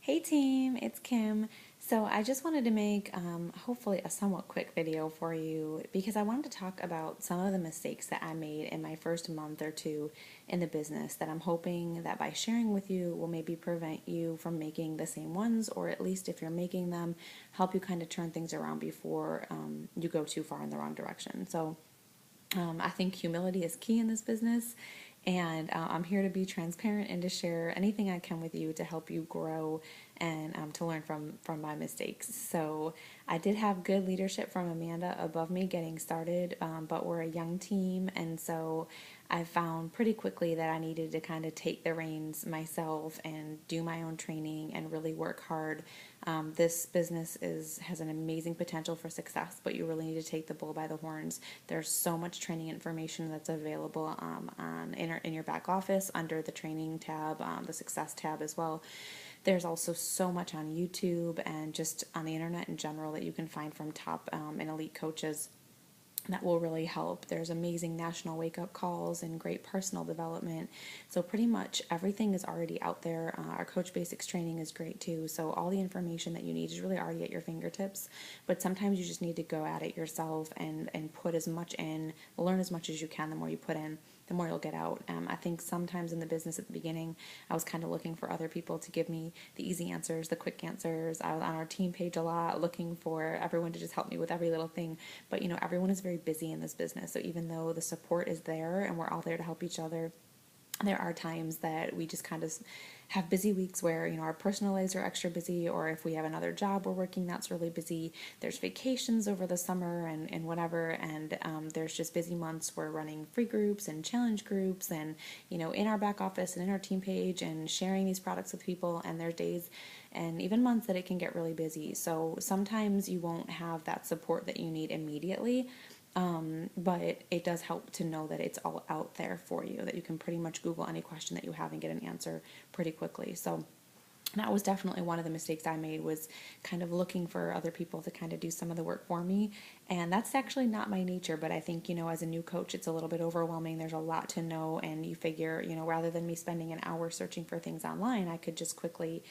Hey team, it's Kim. So I just wanted to make hopefully a somewhat quick video for you because I wanted to talk about some of the mistakes that I made in my first month or two in the business that I'm hoping that by sharing with you will maybe prevent you from making the same ones, or at least if you're making them, help you kind of turn things around before you go too far in the wrong direction. I think humility is key in this business, and I'm here to be transparent and to share anything I can with you to help you grow and to learn from my mistakes. So I did have good leadership from Amanda above me getting started, but we're a young team, and so I found pretty quickly that I needed to kind of take the reins myself and do my own training and really work hard. This business has an amazing potential for success, but you really need to take the bull by the horns. There's so much training information that's available in your back office under the training tab, the success tab as well. There's also so much on YouTube and just on the internet in general that you can find from top and elite coaches that will really help. There's amazing national wake-up calls and great personal development. So pretty much everything is already out there. Our Coach Basics training is great too. So all the information that you need is really already at your fingertips. But sometimes you just need to go at it yourself and put as much in, learn as much as you can. The more you put in, the more you'll get out. I think sometimes in the business at the beginning, I was kind of looking for other people to give me the easy answers, the quick answers. I was on our team page a lot looking for everyone to just help me with every little thing. But everyone is very busy in this business. So even though the support is there and we're all there to help each other, there are times that we just kind of have busy weeks where our personal lives are extra busy, or if we have another job we're working that's really busy. There's vacations over the summer and whatever, and there's just busy months. We're running free groups and challenge groups, and in our back office and in our team page and sharing these products with people, and there's days and even months that it can get really busy. So sometimes you won't have that support that you need immediately. But it does help to know that it's all out there for you, that you can pretty much Google any question that you have and get an answer pretty quickly. So that was definitely one of the mistakes I made, was kind of looking for other people to kind of do some of the work for me. And that's actually not my nature, but I think, as a new coach, it's a little bit overwhelming. There's a lot to know, and you figure, rather than me spending an hour searching for things online, I could just quickly,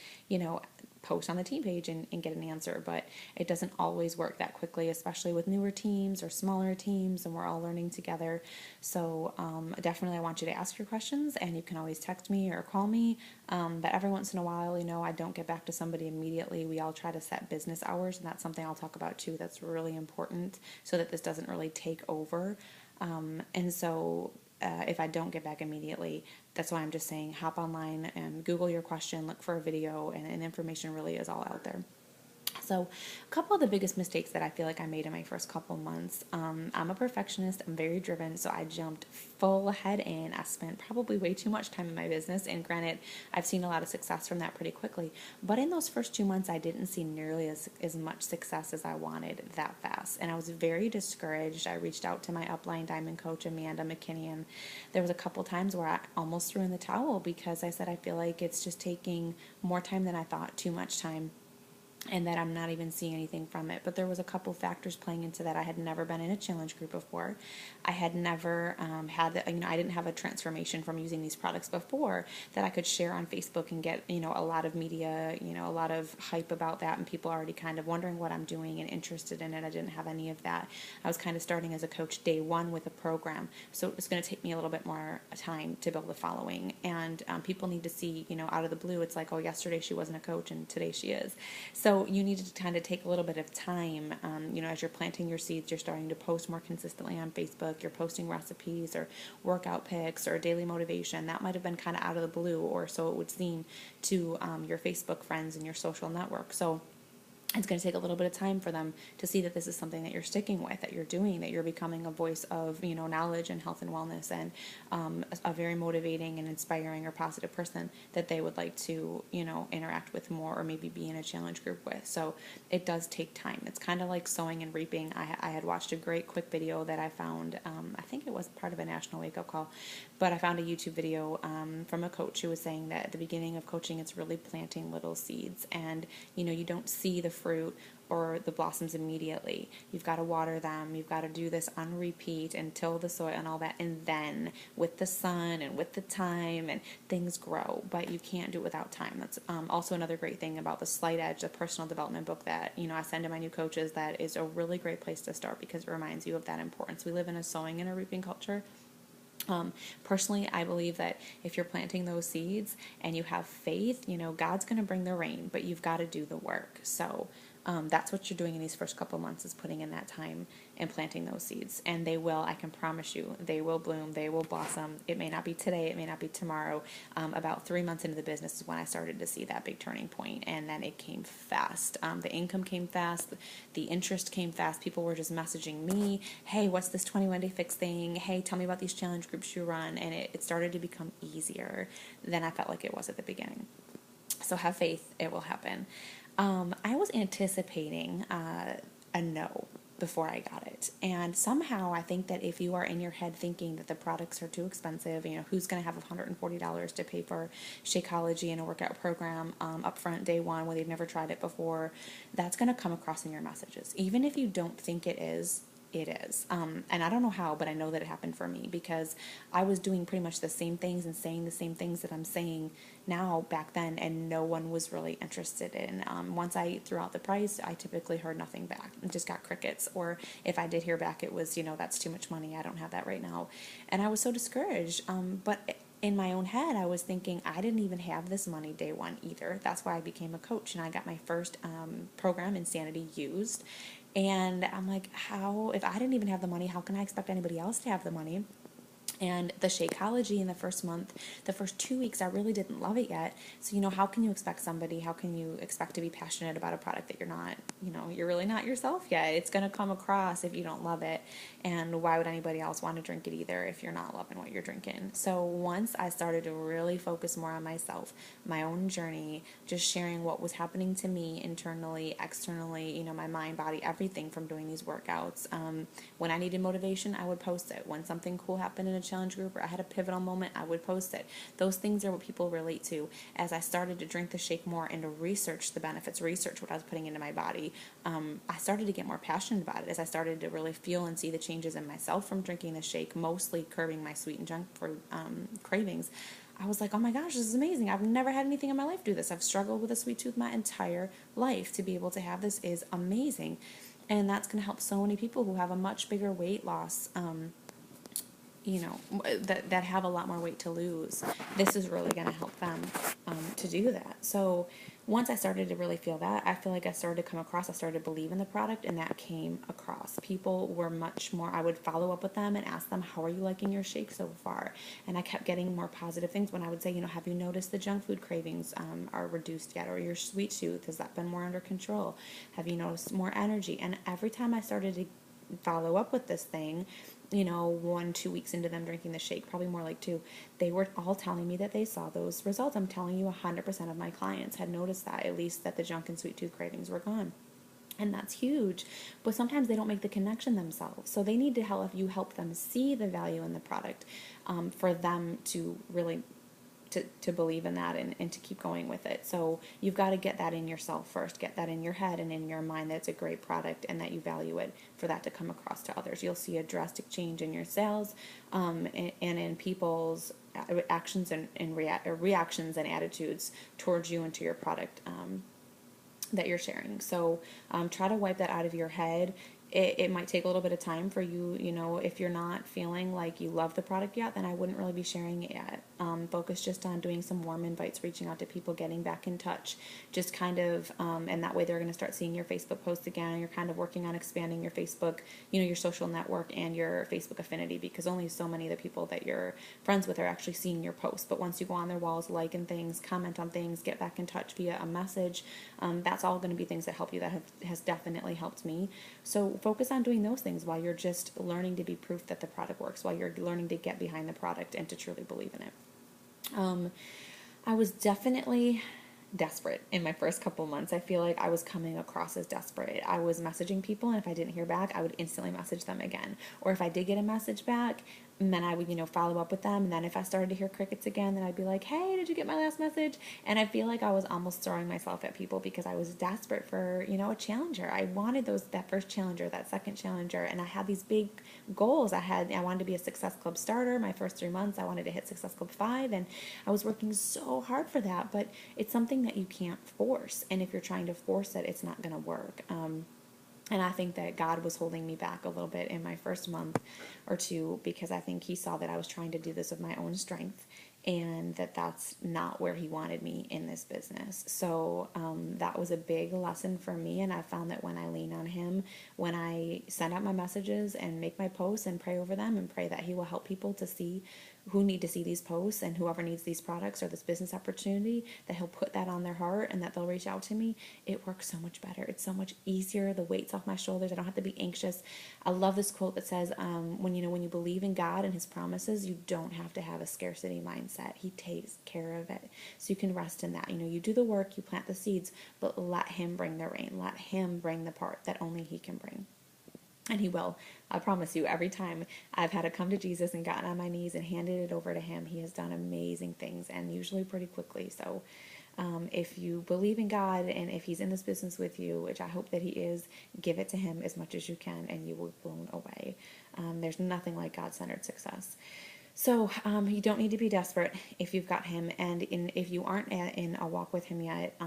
post on the team page and get an answer. But it doesn't always work that quickly, especially with newer teams or smaller teams, and we're all learning together. So definitely I want you to ask your questions, and you can always text me or call me. But every once in a while, I don't get back to somebody immediately. We all try to set business hours, and that's something I'll talk about too. That's really important so that this doesn't really take over. And so if I don't get back immediately, that's why I'm just saying hop online and Google your question, look for a video, and information really is all out there. So a couple of the biggest mistakes that I feel like I made in my first couple months, I'm a perfectionist, I'm very driven, so I jumped full head in. I spent probably way too much time in my business, and granted, I've seen a lot of success from that pretty quickly, but in those first 2 months, I didn't see nearly as much success as I wanted that fast, and I was very discouraged. I reached out to my upline diamond coach, Amanda McKinney. There was a couple times where I almost threw in the towel because I said I feel like it's just taking more time than I thought, too much time, and that I'm not even seeing anything from it. But there was a couple factors playing into that. I had never been in a challenge group before. I had never had the, I didn't have a transformation from using these products before that I could share on Facebook and get, a lot of media, a lot of hype about that, and people already kind of wondering what I'm doing and interested in it. I didn't have any of that. I was kind of starting as a coach day one with a program, so it was going to take me a little bit more time to build a following. And people need to see, out of the blue, it's like, oh, yesterday she wasn't a coach and today she is. So you need to kind of take a little bit of time, as you're planting your seeds, you're starting to post more consistently on Facebook, you're posting recipes or workout pics or daily motivation. That might have been kind of out of the blue, or so it would seem to your Facebook friends and your social network. So it's going to take a little bit of time for them to see that this is something that you're sticking with, that you're doing, that you're becoming a voice of, knowledge and health and wellness, and a very motivating and inspiring or positive person that they would like to, interact with more, or maybe be in a challenge group with. So it does take time. It's kind of like sowing and reaping. I had watched a great quick video that I found, I think it was part of a national wake-up call, But I found a YouTube video from a coach who was saying that at the beginning of coaching, it's really planting little seeds, and you don't see the fruit or the blossoms immediately. You've got to water them. You've got to do this on repeat and till the soil and all that. And then with the sun and with the time, and things grow, but you can't do it without time. That's also another great thing about the Slight Edge, the personal development book that, I send to my new coaches. That is a really great place to start because it reminds you of that importance. We live in a sowing and a reaping culture. Personally, I believe that if you're planting those seeds and you have faith, God's going to bring the rain, but you've got to do the work. So that's what you're doing in these first couple months, is putting in that time and planting those seeds. And they will, I can promise you, they will bloom, they will blossom. It may not be today, it may not be tomorrow. About 3 months into the business is when I started to see that big turning point, and then it came fast. The income came fast, the interest came fast. People were just messaging me, hey, what's this 21-day fix thing? Hey, tell me about these challenge groups you run. And it started to become easier than I felt like it was at the beginning. So have faith, it will happen. I was anticipating a no before I got it. And somehow I think that if you are in your head thinking that the products are too expensive, who's going to have $140 to pay for Shakeology and a workout program upfront day one when they've never tried it before, that's going to come across in your messages. Even if you don't think it is, it is. And I don't know how, but I know that it happened for me because I was doing pretty much the same things and saying the same things that I'm saying now back then, and no one was really interested in. Once I threw out the price, I typically heard nothing back. It just got crickets. Or if I did hear back, it was, that's too much money. I don't have that right now. And I was so discouraged. But in my own head, I was thinking I didn't even have this money day one either. That's why I became a coach, and I got my first program, Insanity, used. And I'm like, if I didn't even have the money, how can I expect anybody else to have the money? And the Shakeology in the first month, the first 2 weeks, I really didn't love it yet. So, how can you expect to be passionate about a product that you're not, you're really not yourself yet? It's going to come across if you don't love it. And why would anybody else want to drink it either if you're not loving what you're drinking? So once I started to really focus more on myself, my own journey, just sharing what was happening to me internally, externally, my mind, body, everything from doing these workouts. When I needed motivation, I would post it. When something cool happened in a challenge group or I had a pivotal moment, I would post it. Those things are what people relate to. As I started to drink the shake more and to research the benefits, research what I was putting into my body, I started to get more passionate about it. As I started to really feel and see the changes in myself from drinking the shake, mostly curbing my sweet and junk for cravings, I was like, oh my gosh, this is amazing. I've never had anything in my life do this. I've struggled with a sweet tooth my entire life. To be able to have this is amazing. And that's going to help so many people who have a much bigger weight loss, that have a lot more weight to lose. This is really going to help them to do that. So once I started to really feel that, I feel like I started to come across, I started to believe in the product, and that came across. People were much more, I would follow up with them and ask them, how are you liking your shake so far? And I kept getting more positive things when I would say, have you noticed the junk food cravings are reduced yet? Or your sweet tooth, has that been more under control? Have you noticed more energy? And every time I started to follow up with this thing, 1-2 weeks into them drinking the shake, probably more like 2, they were all telling me that they saw those results. I'm telling you, 100% of my clients had noticed that, at least that the junk and sweet tooth cravings were gone. And that's huge. But sometimes they don't make the connection themselves. So they need to help them see the value in the product for them to really to believe in that and to keep going with it. So you've got to get that in yourself first, get that in your head and in your mind that it's a great product and that you value it, for that to come across to others. You'll see a drastic change in your sales and in people's actions and reactions and attitudes towards you and to your product that you're sharing. So try to wipe that out of your head. It might take a little bit of time for you, if you're not feeling like you love the product yet, then I wouldn't really be sharing it yet. Focus just on doing some warm invites, reaching out to people, getting back in touch, just kind of, and that way they're going to start seeing your Facebook posts again. You're kind of working on expanding your Facebook, your social network and your Facebook affinity, because only so many of the people that you're friends with are actually seeing your posts. But once you go on their walls, liking things, comment on things, get back in touch via a message, that's all going to be things that help you. That has definitely helped me. So focus on doing those things while you're just learning to be proof that the product works, while you're learning to get behind the product and to truly believe in it. I was definitely desperate in my first couple months. I feel like I was coming across as desperate. I was messaging people, and if I didn't hear back, I would instantly message them again. Or if I did get a message back, And then I would, follow up with them. And then if I started to hear crickets again, then I'd be like, hey, did you get my last message? And I feel like I was almost throwing myself at people because I was desperate for, a challenger. I wanted that first challenger, that second challenger. And I had these big goals. I wanted to be a Success Club starter. My first 3 months, I wanted to hit Success Club 5. And I was working so hard for that. But it's something that you can't force. And if you're trying to force it, it's not going to work. And I think that God was holding me back a little bit in my first month or two because I think He saw that I was trying to do this with my own strength and that's not where He wanted me in this business. So that was a big lesson for me. And I found that when I lean on Him, when I send out my messages and make my posts and pray over them and pray that He will help people to see who need to see these posts and whoever needs these products or this business opportunity, that He'll put that on their heart and that they'll reach out to me, it works so much better. It's so much easier. The weight's off my shoulders. I don't have to be anxious. I love this quote that says, when you believe in God and His promises, you don't have to have a scarcity mindset. He takes care of it. So you can rest in that. You do the work, you plant the seeds, but let Him bring the rain. Let Him bring the part that only He can bring. And He will. I promise you, every time I've had to come to Jesus and gotten on my knees and handed it over to Him, He has done amazing things, and usually pretty quickly. So if you believe in God and if He's in this business with you, which I hope that He is, give it to Him as much as you can and you will be blown away. There's nothing like God-centered success. So you don't need to be desperate if you've got Him, and if you aren't in a walk with Him yet,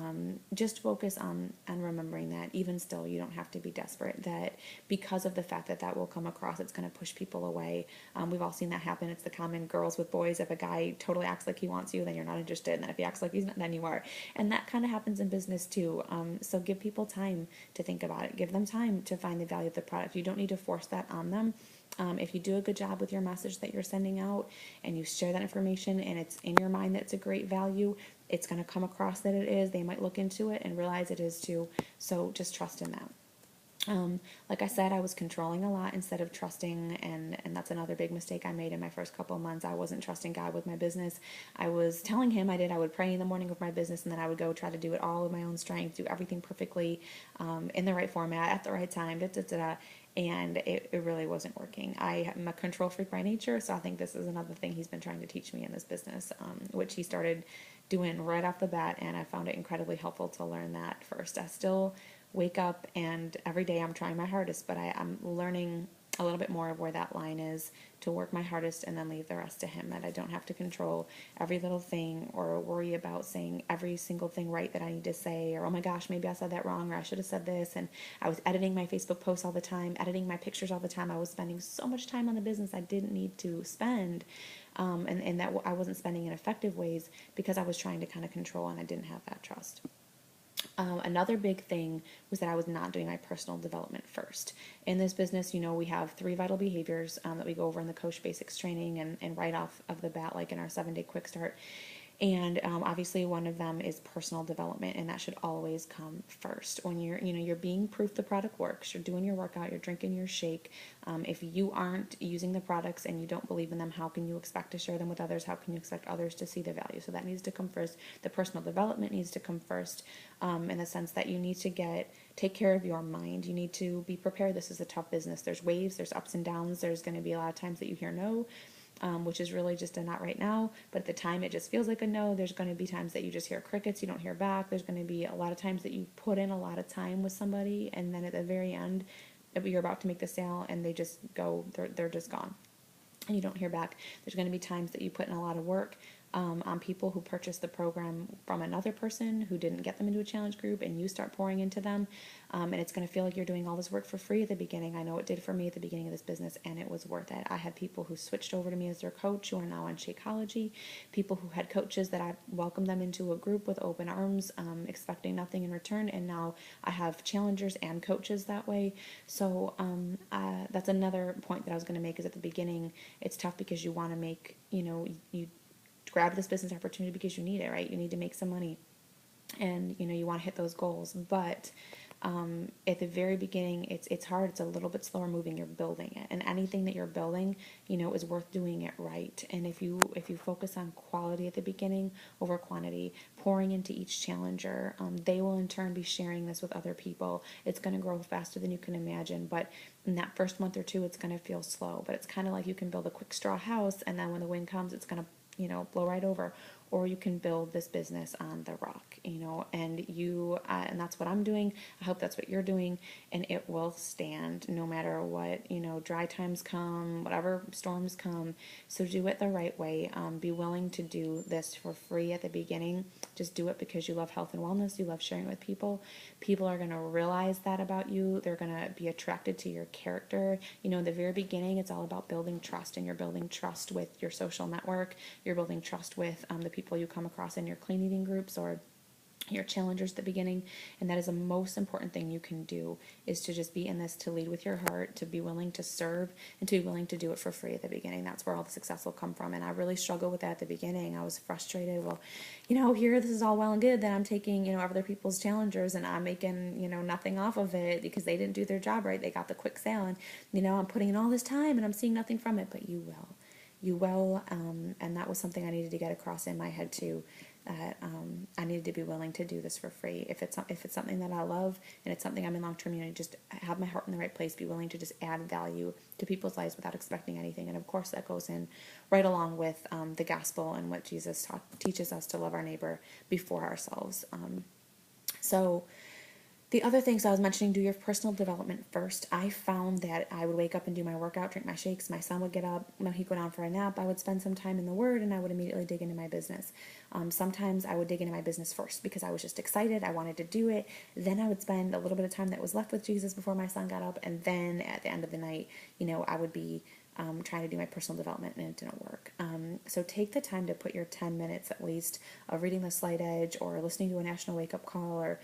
just focus on remembering that even still you don't have to be desperate, that because of the fact that will come across, it's going to push people away. We've all seen that happen. It's the common girls with boys. If a guy totally acts like he wants you, then you're not interested, and then if he acts like he's not, then you are. And that kind of happens in business too. So give people time to think about it. Give them time to find the value of the product. You don't need to force that on them. If you do a good job with your message that you're sending out and you share that information and it's in your mind that it's a great value, it's going to come across that it is. They might look into it and realize it is too. So just trust in that. Like I said, I was controlling a lot instead of trusting, and that's another big mistake I made in my first couple of months. I wasn't trusting God with my business. I was telling Him I would pray in the morning with my business, and then I would go try to do it all with my own strength, do everything perfectly, in the right format, at the right time, and it really wasn't working. I'm a control freak by nature, so I think this is another thing He's been trying to teach me in this business, which He started doing right off the bat, and I found it incredibly helpful to learn that first. I still wake up and every day I'm trying my hardest, but I'm learning a little bit more of where that line is, to work my hardest and then leave the rest to Him, that I don't have to control every little thing or worry about saying every single thing right that I need to say, or oh my gosh, maybe I said that wrong, or I should have said this. And I was editing my Facebook posts all the time, editing my pictures all the time. I was spending so much time on the business I didn't need to spend, and that I wasn't spending in effective ways because I was trying to kind of control and I didn't have that trust. Another big thing was that I was not doing my personal development first. In this business, we have 3 vital behaviors that we go over in the Coach Basics training and right off of the bat, like in our 7-day quick start. And obviously one of them is personal development, and that should always come first. When you're being proof the product works, you're doing your workout, you're drinking your shake. If you aren't using the products and you don't believe in them, how can you expect to share them with others? How can you expect others to see the value? So that needs to come first. The personal development needs to come first, in the sense that you need to take care of your mind. You need to be prepared. This is a tough business. There's waves, there's ups and downs. There's going to be a lot of times that you hear no, which is really just a not right now, but at the time it just feels like a no. There's going to be times that you just hear crickets, you don't hear back. There's going to be a lot of times that you put in a lot of time with somebody, and then at the very end, you're about to make the sale and they just go, they're just gone, and you don't hear back. There's going to be times that you put in a lot of work on people who purchased the program from another person who didn't get them into a challenge group, and you start pouring into them, and it's going to feel like you're doing all this work for free at the beginning. I know it did for me at the beginning of this business, and it was worth it. I had people who switched over to me as their coach who are now on Shakeology, people who had coaches that I welcomed them into a group with open arms, expecting nothing in return, and now I have challengers and coaches that way. So that's another point that I was going to make, is at the beginning it's tough because you want to make, you grab this business opportunity because you need it, right? You need to make some money, and you want to hit those goals. But At the very beginning, it's hard. It's a little bit slower moving. You're building it, and anything that you're building, is worth doing it right. And if you focus on quality at the beginning over quantity, pouring into each challenger, they will in turn be sharing this with other people. It's going to grow faster than you can imagine, but in that first month or two, it's going to feel slow. But it's kind of like you can build a quick straw house, and then when the wind comes, it's going to blow right over. Or you can build this business on the rock, and that's what I'm doing. I hope that's what you're doing, and it will stand no matter what, dry times come, whatever storms come. So do it the right way. Be willing to do this for free at the beginning. Just do it because you love health and wellness. You love sharing with people. People are going to realize that about you. They're going to be attracted to your character. In the very beginning, it's all about building trust, and you're building trust with your social network. You're building trust with the people you come across in your clean eating groups or your challengers at the beginning. And that is the most important thing you can do, is to just be in this, to lead with your heart, to be willing to serve, and to be willing to do it for free at the beginning. That's where all the success will come from. And I really struggled with that at the beginning. I was frustrated. Well, here, this is all well and good that I'm taking, other people's challengers, and I'm making, nothing off of it because they didn't do their job right. They got the quick sale, and, I'm putting in all this time and I'm seeing nothing from it. But you will. And that was something I needed to get across in my head too, that I needed to be willing to do this for free. If it's something that I love and it's something I'm in long-term, just have my heart in the right place, be willing to just add value to people's lives without expecting anything. And of course that goes in right along with the gospel and what Jesus teaches us, to love our neighbor before ourselves. So the other things I was mentioning, do your personal development first. I found that I would wake up and do my workout, drink my shakes. My son would get up, he'd go down for a nap. I would spend some time in the Word, and I would immediately dig into my business. Sometimes I would dig into my business first because I was just excited. I wanted to do it. Then I would spend a little bit of time that was left with Jesus before my son got up. And then at the end of the night, I would be trying to do my personal development, and it didn't work. So take the time to put your 10 minutes at least of reading The Slight Edge or listening to a National Wake Up Call or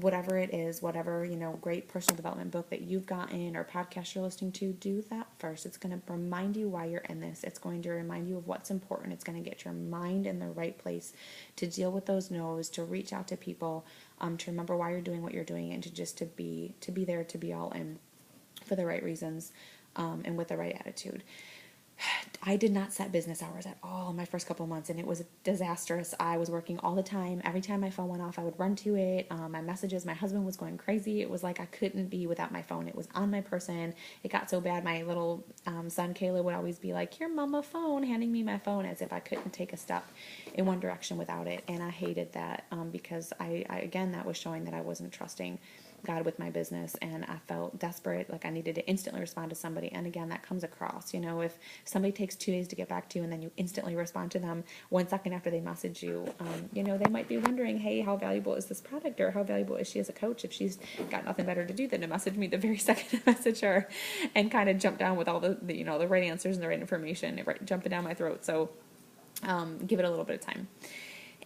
whatever it is, whatever, great personal development book that you've gotten or podcast you're listening to. Do that first. It's going to remind you why you're in this. It's going to remind you of what's important. It's going to get your mind in the right place to deal with those no's, to reach out to people, to remember why you're doing what you're doing, and to be there, to be all in for the right reasons. And with the right attitude. I did not set business hours at all in my first couple of months, and it was disastrous. I was working all the time. Every time my phone went off, I would run to it. My messages, my husband was going crazy. It was like I couldn't be without my phone. It was on my person. It got so bad, my little son, Caleb, would always be like, "Here, mama phone," handing me my phone as if I couldn't take a step in one direction without it. And I hated that because I again, that was showing that I wasn't trusting God with my business, and I felt desperate, like I needed to instantly respond to somebody. And again, that comes across, if somebody takes 2 days to get back to you and then you instantly respond to them 1 second after they message you, they might be wondering, hey, how valuable is this product, or how valuable is she as a coach if she's got nothing better to do than to message me the very second I message her and kind of jump down with all the the right answers and the right information, right, jumping down my throat. So give it a little bit of time.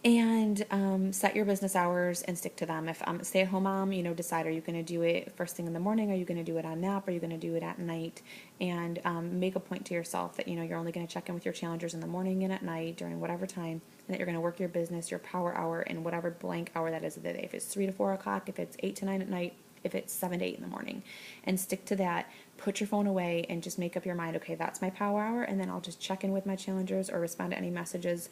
And set your business hours and stick to them. If I'm a stay-at-home mom, decide, are you going to do it first thing in the morning? Are you going to do it on nap? Are you going to do it at night? And make a point to yourself that, you're only going to check in with your challengers in the morning and at night during whatever time, and that you're going to work your business, your power hour, in whatever blank hour that is of the day. If it's 3 to 4 o'clock, if it's 8 to 9 at night, if it's 7 to 8 in the morning, and stick to that. Put your phone away and just make up your mind, okay, that's my power hour, and then I'll just check in with my challengers or respond to any messages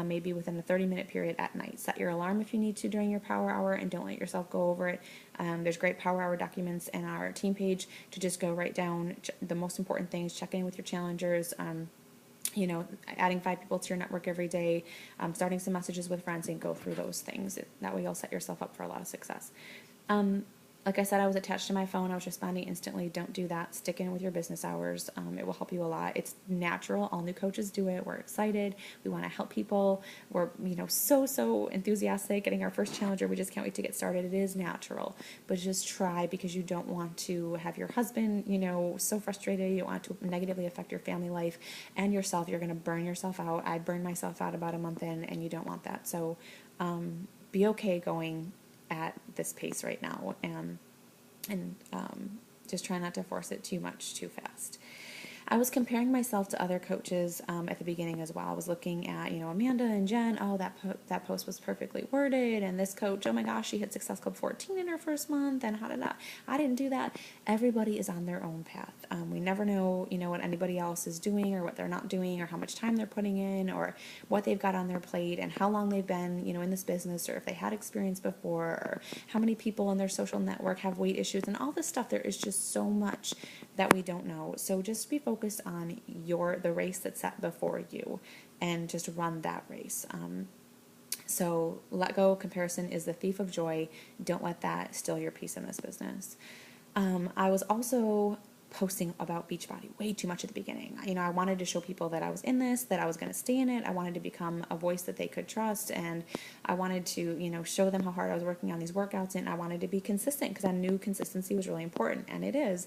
maybe within a 30-minute period at night. Set your alarm if you need to during your power hour, and don't let yourself go over it. There's great power hour documents in our team page to just go write down the most important things, check in with your challengers, adding 5 people to your network every day, starting some messages with friends, and go through those things. That way you'll set yourself up for a lot of success. Like I said, I was attached to my phone. I was responding instantly. Don't do that. Stick in with your business hours. It will help you a lot. It's natural. All new coaches do it. We're excited. We want to help people. We're, so enthusiastic getting our first challenger. We just can't wait to get started. It is natural, but just try, because you don't want to have your husband, so frustrated. You don't want to negatively affect your family life and yourself. You're going to burn yourself out. I burned myself out about a month in, and you don't want that. So be okay going at this pace right now, and just try not to force it too much too fast. I was comparing myself to other coaches at the beginning as well. I was looking at, Amanda and Jen. Oh, that post was perfectly worded. And this coach, oh my gosh, she hit Success Club 14 in her first month. And how did I didn't do that. Everybody is on their own path. We never know, what anybody else is doing or what they're not doing or how much time they're putting in or what they've got on their plate and how long they've been, in this business or if they had experience before or how many people in their social network have weight issues and all this stuff. There is just so much that we don't know. So just be focused on the race that's set before you and just run that race. So let go. Comparison is the thief of joy. Don't let that steal your peace in this business. I was also posting about Beachbody way too much at the beginning. I wanted to show people that I was in this, that I was going to stay in it. I wanted to become a voice that they could trust. And I wanted to, show them how hard I was working on these workouts. And I wanted to be consistent because I knew consistency was really important. And it is.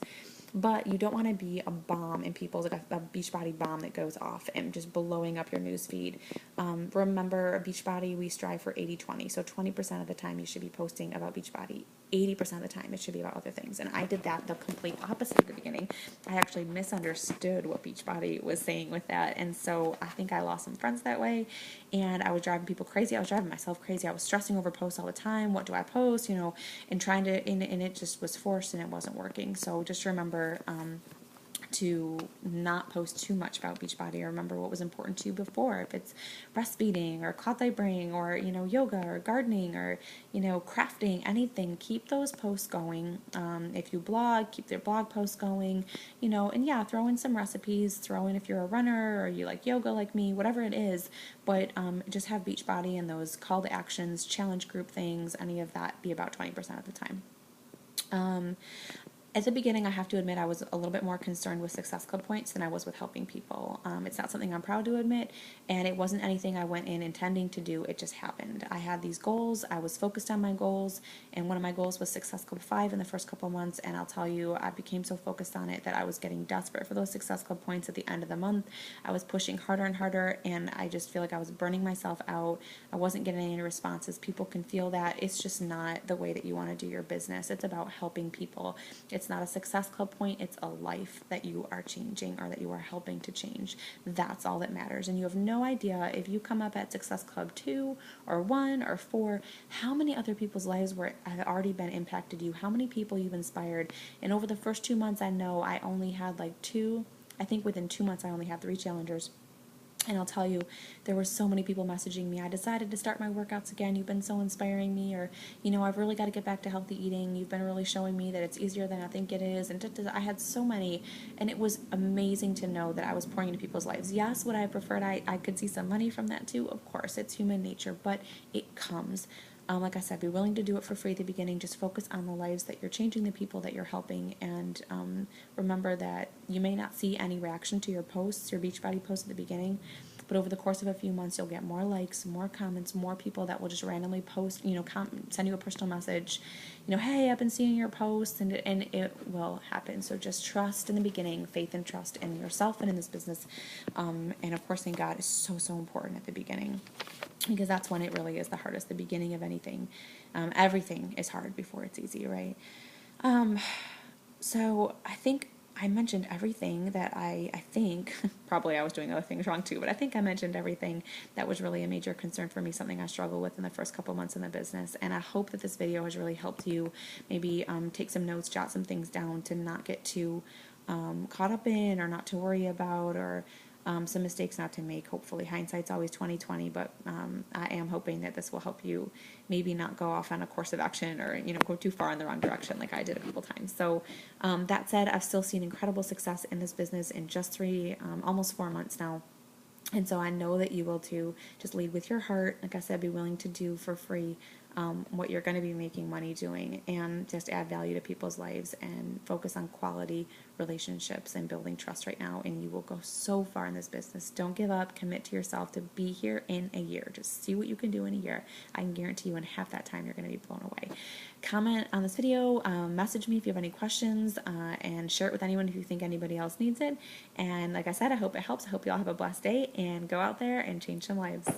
But you don't want to be a bomb in people's, like a Beachbody bomb that goes off and just blowing up your news feed. Remember, Beachbody, we strive for 80-20. So 20% of the time you should be posting about Beachbody. 80% of the time it should be about other things. And I did that the complete opposite at the beginning. I actually misunderstood what Beachbody was saying with that. And so I think I lost some friends that way. And I was driving people crazy. I was driving myself crazy. I was stressing over posts all the time. What do I post? And trying to, and it just was forced and it wasn't working. So just remember to not post too much about Beachbody or remember what was important to you before. If it's breastfeeding or cloud laboring or, yoga or gardening or, crafting, anything, keep those posts going. If you blog, keep their blog posts going, and yeah, throw in some recipes, throw in if you're a runner or you like yoga like me, whatever it is, but just have Beachbody and those call to actions, challenge group things, any of that be about 20% of the time. At the beginning, I have to admit I was a little bit more concerned with Success Club points than I was with helping people. It's not something I'm proud to admit, and it wasn't anything I went in intending to do. It just happened. I had these goals. I was focused on my goals, and one of my goals was Success Club 5 in the first couple of months, and I'll tell you, I became so focused on it that I was getting desperate for those Success Club points at the end of the month. I was pushing harder and harder, and I just feel like I was burning myself out. I wasn't getting any responses. People can feel that. It's just not the way that you want to do your business. It's about helping people. It's not a Success Club point, it's a life that you are changing or that you are helping to change. That's all that matters. And you have no idea if you come up at Success Club 2 or 1 or 4, how many other people's lives have already been impacted you, how many people you've inspired. And over the first 2 months, I know I only had I think within 2 months, I only had 3 challengers. And I'll tell you, there were so many people messaging me, I decided to start my workouts again, you've been so inspiring me, or, I've really got to get back to healthy eating, you've been really showing me that it's easier than I think it is, and I had so many, and it was amazing to know that I was pouring into people's lives. Yes, would I have preferred I could see some money from that too? Of course, it's human nature, but it comes. Like I said, be willing to do it for free at the beginning. Just focus on the lives that you're changing, the people that you're helping, and remember that you may not see any reaction to your posts, your Beachbody posts at the beginning, but over the course of a few months, you'll get more likes, more comments, more people that will just randomly post, send you a personal message, hey, I've been seeing your posts, and it will happen. So just trust in the beginning, faith and trust in yourself and in this business, and of course in God is so, so important at the beginning, because that's when it really is the hardest, the beginning of anything. Everything is hard before it's easy, right? So I think I mentioned everything that I think, probably I was doing other things wrong too, but I think I mentioned everything that was really a major concern for me, something I struggled with in the first couple months in the business. And I hope that this video has really helped you maybe take some notes, jot some things down to not get too caught up in or not to worry about, or some mistakes not to make. Hopefully, hindsight's always 20/20, but I am hoping that this will help you maybe not go off on a course of action or go too far in the wrong direction like I did a couple times. So that said, I've still seen incredible success in this business in just 3, almost 4 months now. And so I know that you will too. Just lead with your heart. Like I said, be willing to do for free what you're going to be making money doing, and just add value to people's lives and focus on quality relationships and building trust right now, and you will go so far in this business. Don't give up. Commit to yourself to be here in a year. Just see what you can do in a year. I can guarantee you in half that time you're going to be blown away. Comment on this video, message me if you have any questions, and share it with anyone if you think anybody else needs it. And like I said, I hope it helps. I hope you all have a blessed day, and go out there and change some lives.